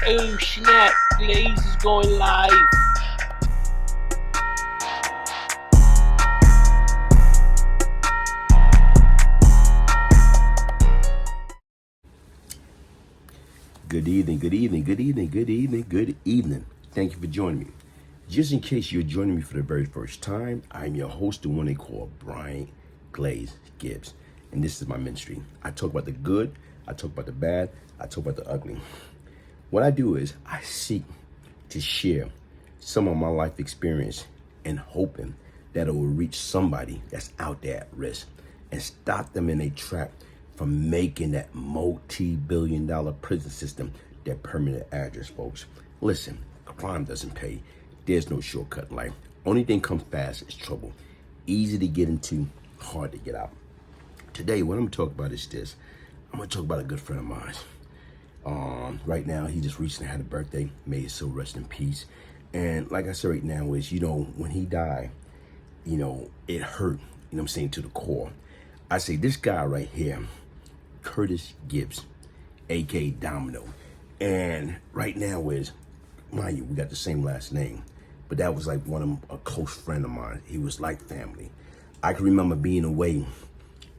Oh snap, Glaze is going live. Good evening, good evening, good evening, good evening, good evening. Thank you for joining me. Just in case you're joining me for the very first time, I'm your host, the one they call Brian Glaze Gibbs. And this is my ministry. I talk about the good, I talk about the bad, I talk about the ugly. What I do is I seek to share some of my life experience and hoping that it will reach somebody that's out there at risk and stop them in a trap from making that multi-billion-dollar prison system their permanent address, folks. Listen, crime doesn't pay. There's no shortcut in life. Only thing comes fast is trouble. Easy to get into, hard to get out. Today, what I'm gonna talk about is this. I'm gonna talk about a good friend of mine. Right now, he just recently had a birthday. May his soul rest in peace. And like I said right now is, when he died, it hurt, what I'm saying, to the core. I say this guy right here, Curtis Gibbs, aka Domino. And right now is, mind you, we got the same last name, but that was like a close friend of mine. He was like family. I can remember being away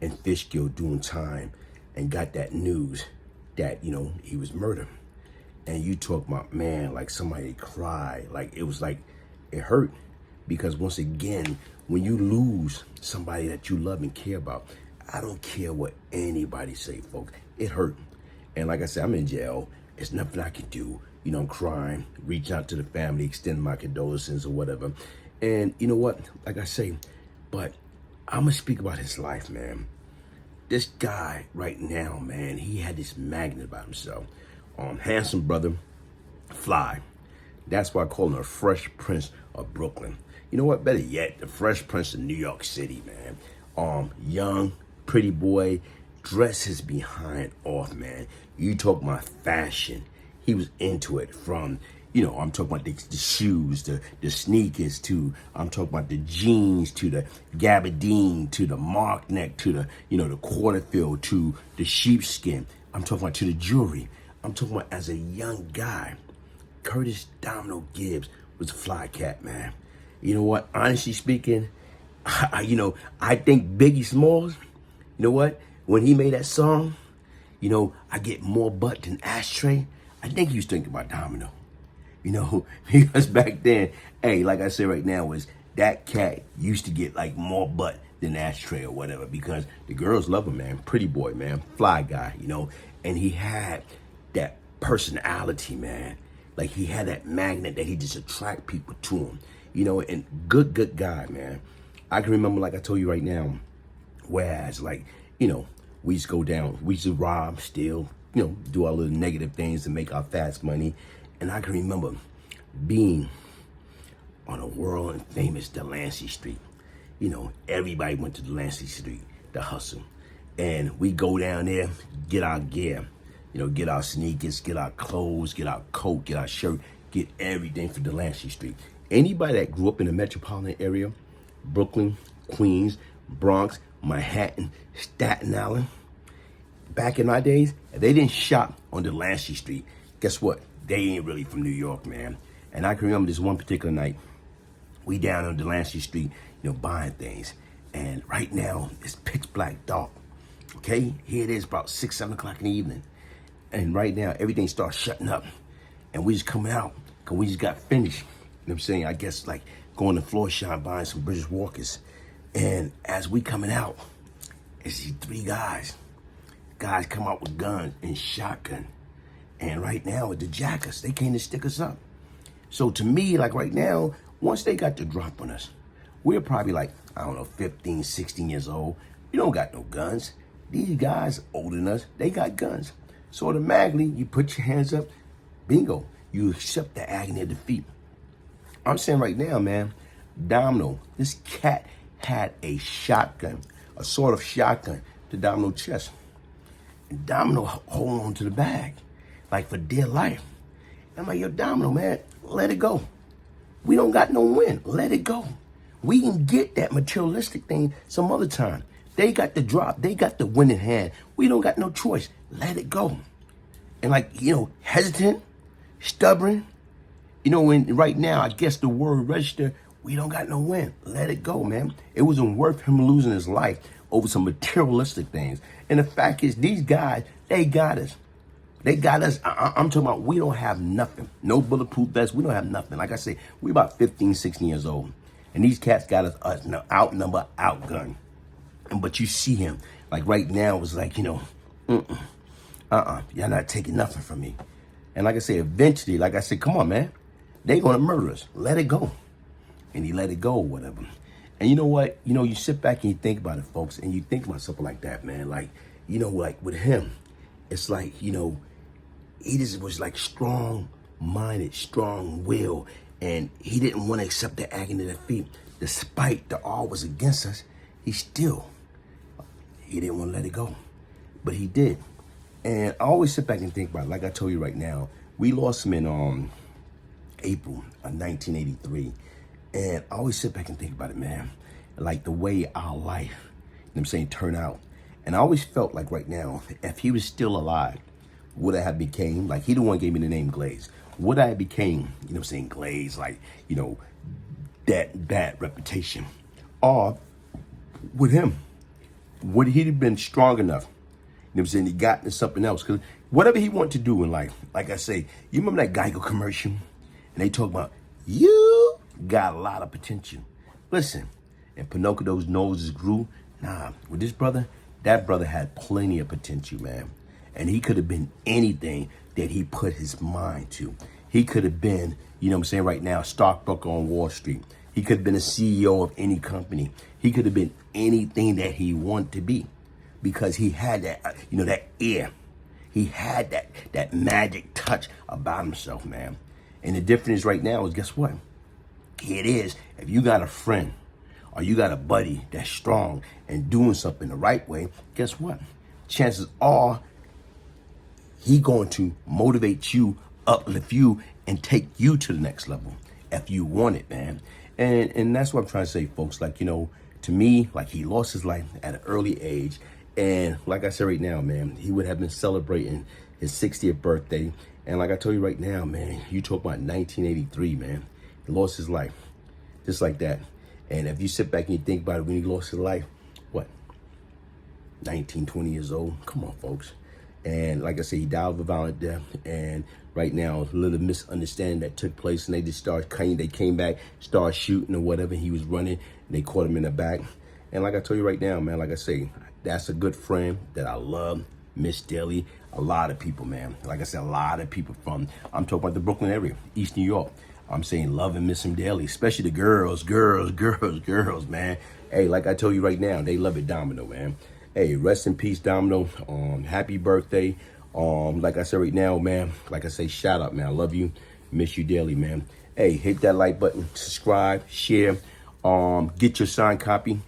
in Fishkill doing time and got that news that, he was murdered. And you talk about, man, like somebody cried. Like it was like, it hurt. Because once again, when you lose somebody that you love and care about, I don't care what anybody say, folks. It hurt. And like I said, I'm in jail. It's nothing I can do. I'm crying, reach out to the family, extend my condolences or whatever. And you know what? Like I say, but I'm going to speak about his life, man. This guy right now, man, he had this magnet about himself. Handsome brother, fly. That's why I call him a Fresh Prince of Brooklyn. You know what? Better yet, the Fresh Prince of New York City, man. Young, pretty boy, dresses behind off, man. You talk about fashion. He was into it from, I'm talking about the shoes, the sneakers, I'm talking about the jeans, to the gabardine, to the mark neck, to the, the quarterfield, to the sheepskin. I'm talking about to the jewelry. I'm talking about as a young guy, Curtis Domino Gibbs was a fly cat, man. You know what? Honestly speaking, I think Biggie Smalls, you know what? When he made that song, I get more butt than ashtray. I think he was thinking about Domino. Because back then, hey, like I said right now, is that cat used to get like more butt than ashtray or whatever, because the girls love him, man. Pretty boy, man. Fly guy, and he had that personality, man. Like he had that magnet that he just attract people to him, and good guy, man. I can remember, like I told you right now, whereas like, we used to go down, we used to rob, steal, do our little negative things to make our fast money. And I can remember being on a world famous Delancey Street. Everybody went to Delancey Street to hustle. And we go down there, get our gear, get our sneakers, get our clothes, get our coat, get our shirt, get everything for Delancey Street. Anybody that grew up in the metropolitan area, Brooklyn, Queens, Bronx, Manhattan, Staten Island, back in my days, if they didn't shop on Delancey Street, guess what? They ain't really from New York, man. And I can remember this one particular night, we down on Delancey Street, buying things. And right now, it's pitch black dark. Okay? Here it is about 6, 7 o'clock in the evening. And right now, everything starts shutting up. And we just coming out, because we just got finished. You know what I'm saying? I guess like going to Floor Shop, buying some British Walkers. And as we coming out, it's these 3 guys. Guys come out with guns and shotgun. And right now, the jackers, they came to stick us up. So to me, like right now, once they got the drop on us, we're probably like, 15, 16 years old. You don't got no guns. These guys older than us, they got guns. So automatically, you put your hands up, bingo, you accept the agony of defeat. I'm saying right now, man, Domino, this cat had a shotgun, a sort of shotgun to Domino's chest. And Domino holding on to the bag, like for dear life. I'm like, yo, Domino, man, let it go. We don't got no win. Let it go. We can get that materialistic thing some other time. They got the drop. They got the win in hand. We don't got no choice. Let it go. And like, hesitant, stubborn. You know, when right now, I guess the word register, we don't got no win. Let it go, man. It wasn't worth him losing his life over some materialistic things. And the fact is, these guys, they got us. They got us. I'm talking about we don't have nothing. No bulletproof vests. We don't have nothing. Like I say, we about 15, 16 years old. And these cats got us outnumbered, outgunned. But you see him, like right now, it was like, you know, y'all not taking nothing from me. And like I say, eventually, like I said, come on, man. They gonna murder us. Let it go. And he let it go or whatever. And you know what? You know, you sit back and you think about it, folks, and you think about something like that, man. Like, you know, like with him, it's like, you know, he just was like strong-minded, strong-willed, and he didn't want to accept the agony of defeat. Despite the all was against us, he didn't want to let it go. But he did. And I always sit back and think about it. Like I told you right now, we lost him in April of 1983. And I always sit back and think about it, man. Like the way our life, you know what I'm saying, turned out. And I always felt like right now, if he was still alive, would I have became, like he the one gave me the name Glaze. Would I have became, you know what I'm saying, Glaze, like, you know, that bad reputation? Or with him, would he have been strong enough? You know what I'm saying? He got into something else. Because whatever he wanted to do in life, like I say, you remember that Geico commercial? And they talk about, you got a lot of potential. Listen, and Pinocchio's noses grew. Nah, with this brother, that brother had plenty of potential, man. And he could have been anything that he put his mind to. He could have been, you know what I'm saying, right now, stockbroker on Wall Street. He could have been a CEO of any company. He could have been anything that he wanted to be because he had that, you know, that air. He had that magic touch about himself, man. And the difference right now is, guess what? Here it is. If you got a friend or you got a buddy that's strong and doing something the right way, guess what? Chances are he going to motivate you, uplift you, and take you to the next level if you want it, man. And that's what I'm trying to say, folks. Like, you know, to me, like he lost his life at an early age. And like I said right now, man, he would have been celebrating his 60th birthday. And like I told you right now, man, you talk about 1983, man. He lost his life just like that. And if you sit back and you think about it, when he lost his life, what, 19, 20 years old? Come on, folks. And like I said, he died of a violent death. And right now, a little misunderstanding that took place, and they just started cutting. They came back, started shooting or whatever. He was running, and they caught him in the back. And like I told you right now, man, like I say, that's a good friend that I love, Miss Daly. A lot of people, man. Like I said, a lot of people from, I'm talking about the Brooklyn area, East New York. I'm saying love and miss him daily, especially the girls, man. Hey, like I told you right now, they love it, Domino, man. Hey, rest in peace, Domino. Happy birthday. Like I said right now, man, like I say, shout out, man. I love you. Miss you daily, man. Hey, hit that like button, subscribe, share. Get your signed copy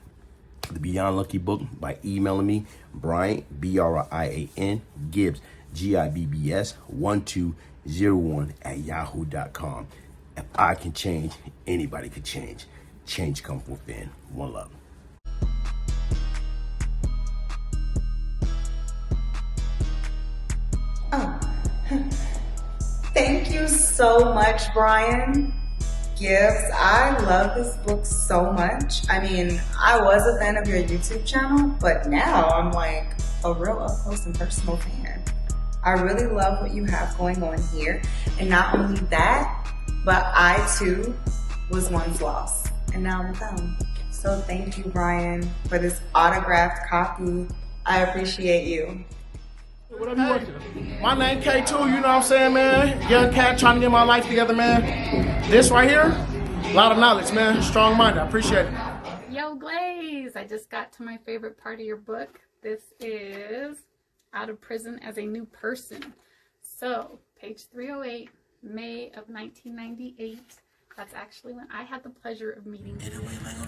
of the Beyond Lucky book by emailing me, Brian, Brian, Gibbs, Gibbs, 1201 at yahoo.com. If I can change, anybody can change. Change comes from within. One love. Oh, thank you so much, Brian Gibbs. I love this book so much. I mean, I was a fan of your YouTube channel, but now I'm like a real up close and personal fan. I really love what you have going on here. And not only that, but I too was once lost and now I'm found. So thank you, Brian, for this autographed copy. I appreciate you. Whatever you want to. My name K2, you know what I'm saying, man? Young cat trying to get my life together, man. This right here, a lot of knowledge, man. Strong minded, I appreciate it. Yo, Glaze, I just got to my favorite part of your book. This is Out of Prison as a New Person. So, page 308, May of 1998. That's actually when I had the pleasure of meeting you.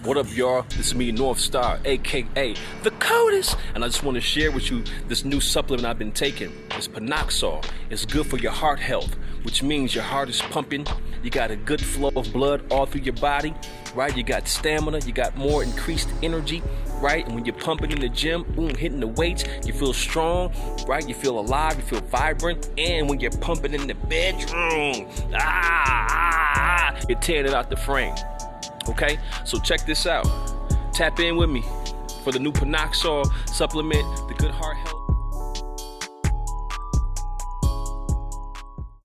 What up, y'all? This is me, North Star, aka the Codist, and I just want to share with you this new supplement I've been taking. It's Panoxol. It's good for your heart health, which means your heart is pumping. You got a good flow of blood all through your body, right? You got stamina. You got more increased energy. right? And when you're pumping in the gym, hitting the weights, you feel strong, right? You feel alive, you feel vibrant. And when you're pumping in the bedroom, you're tearing it out the frame. Okay? So check this out. Tap in with me for the new Panoxol supplement, the Good Heart Health.